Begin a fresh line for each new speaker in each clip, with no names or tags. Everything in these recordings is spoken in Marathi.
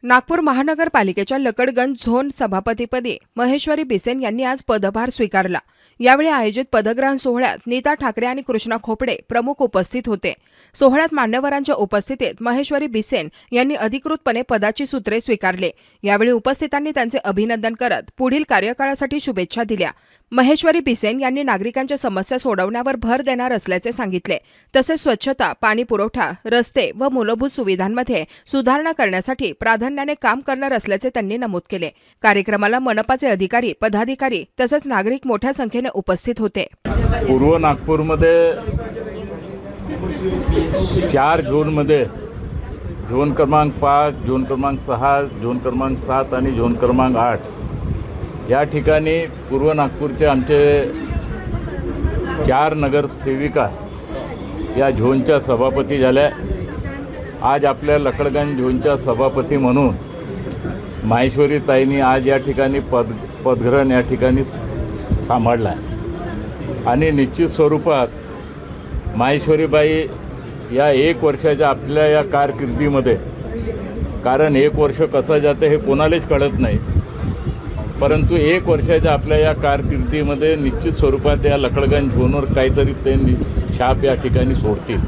नागपूर महानगरपालिकेच्या लकडगंज झोन सभापतीपदी महेश्वरी बिसेन यांनी आज पदभार स्वीकारला। यावेळी आयोजित पदग्रहण सोहळ्यात नीता ठाकरे आणि कृष्णा खोपडे प्रमुख उपस्थित होते। सोहळ्यात मान्यवरांच्या उपस्थितीत महेश्वरी बिसेन यांनी अधिकृतपणे पदाची सूत्रे स्वीकारले। यावेळी उपस्थितांनी त्यांचे अभिनंदन करत पुढील कार्यकाळासाठी शुभेच्छा दिल्या। महेश्वरी बिसेन यांनी नागरिकांच्या समस्या सोडवण्यावर भर देणार असल्याचे सांगितले। तसेच स्वच्छता, पाणी पुरवठा, रस्ते व मूलभूत सुविधांमध्ये सुधारणा करण्यासाठी प्राधान्याने काम करणार असल्याचे त्यांनी नमूद केले। कार्यक्रमाला मनपाचे अधिकारी, पदाधिकारी तसेच नागरिक मोठ्या संख्येने उपस्थित होते।
पूर्व नागपूरमध्ये 4 झोनमध्ये झोन क्रमांक 5, झोन क्रमांक 6, झोन क्रमांक 7 आणि झोन क्रमांक 8 या ठिकाणी पूर्व नागपूरचे आमचे 4 नगरसेविका या झोनच्या सभापती झाल्या। आज आपल्या लकडगंज झोनच्या सभापती म्हणून माहेश्वरी ताईंनी आज या ठिकाणी पदग्रहण या ठिकाणी सांभाळला आहे आणि निश्चित स्वरूपात माहेश्वरीबाई या 1 वर्षाच्या आपल्या या कारकिर्दीमध्ये, कारण 1 वर्ष कसं जातं हे कोणालाच कळत नाही, परंतु 1 वर्षाच्या आपल्या या कारकिर्दीमध्ये निश्चित स्वरूपात या लकडगंज झोनवर काहीतरी त्यांनी छाप या ठिकाणी सोडतील।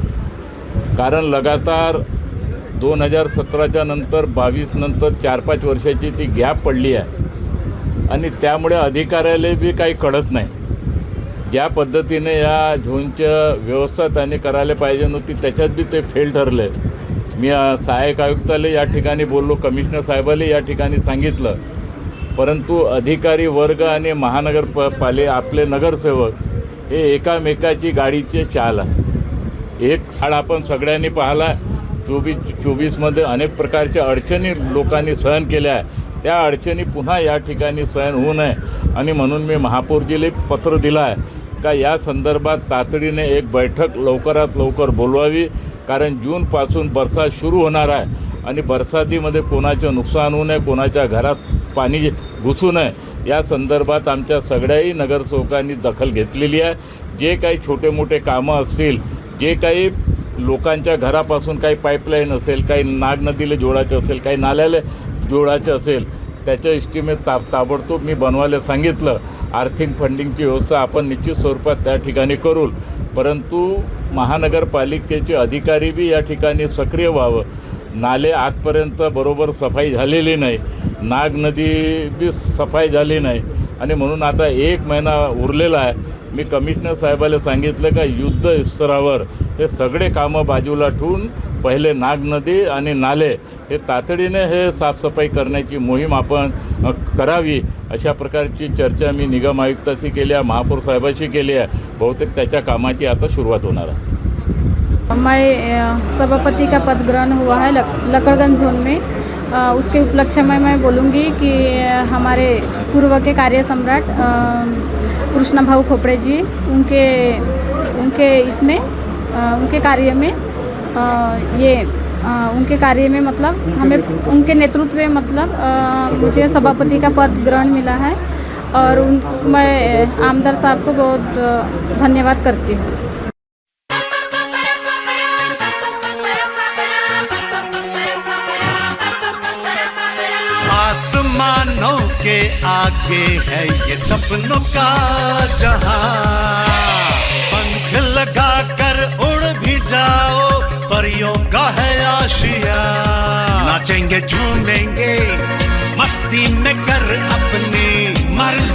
कारण लगातार 2017च्या नंतर 22 नंतर 4-5 वर्षाची ती गॅप पडली आहे आणि त्यामुळे अधिकाऱ्याला बी काही कळत नाही। ज्या पद्धतीने या झोनच्या व्यवस्था त्यांनी करायला पाहिजे नव्हती त्याच्यात बी ते फेल ठरले। मी सहाय्यक आयुक्ताला या ठिकाणी बोललो, कमिशनर साहेबाला या ठिकाणी सांगितलं, परंतु अधिकारी वर्ग आणि महानगरपालिका आपले नगरसेवक हे एकामेकाची गाडीचे चाल आहे। एक साड आपण सगळ्यांनी पाहिला, 24मध्ये अनेक प्रकारच्या अडचणी लोकांनी सहन केल्या आहे। त्या अडचणी पुन्हा या ठिकाणी सहन होऊ नये आणि म्हणून मी महापौरजीला पत्र दिलं आहे का या संदर्भात तातडीने एक बैठक लवकरात लवकर बोलवावी, कारण जूनपासून बरसात सुरू होणार आहे आणि बरसातीमध्ये कोणाचं नुकसान होऊ नये, कोणाच्या घरात पाणी घुसू नये या संदर्भात आमच्या सगळ्याही नगरसेवकांनी दखल घेतलेली आहे। जे काही छोटे मोठे कामं असतील, जे काही लोकांच्या घरापासून काही पाईपलाईन असेल, काही नाग नदीला जोडायचं असेल, काही नाल्याला जोडायचं असेल, त्याचं एस्टिमेट ताबडतोब मी बनवायला सांगितलं। आर्थिक फंडिंगची व्यवस्था आपण निश्चित स्वरूपात त्या ठिकाणी करू, परंतु महानगरपालिकेचे अधिकारी बी या ठिकाणी सक्रिय व्हावं। नाले आजपर्यंत बरोबर सफाई झालेली नाही, नाग नदी बी सफाई झाली नाही आणि म्हणून आता 1 महिना उरलेला आहे। मी कमिशनर साहेबाला सांगितलं का युद्ध स्तरावर हे सगळे कामं बाजूला ठेवून पहिले नाग नदी आणि नाले हे तातडीने हे साफसफाई करण्याची मोहीम आपण करावी, अशा प्रकारची चर्चा मी निगम आयुक्ताशी केली आहे, महापौर साहेबाशी केली आहे। बहुतेक त्याच्या कामाची आता सुरुवात होणार आहे।
मैं सभापति का पद ग्रहण हुआ है लकडगंज जोन में। उसके उपलक्ष्य में मैं बोलूँगी कि हमारे पूर्व के कार्य सम्राट कृष्णा भाऊ खोपड़े जी उनके कार्य में उनके कार्य में मतलब हमें उनके नेतृत्व में मतलब मुझे सभापति का पद ग्रहण मिला है और मैं आमदार साहब को बहुत धन्यवाद करती हूँ।
आसमानों के आगे है ये सपनों का जहां, पंख लगा कर उड़ भी जाओ, परियों का है आशिया। नाचेंगे झूमेंगे मस्ती में कर अपनी मर्जी।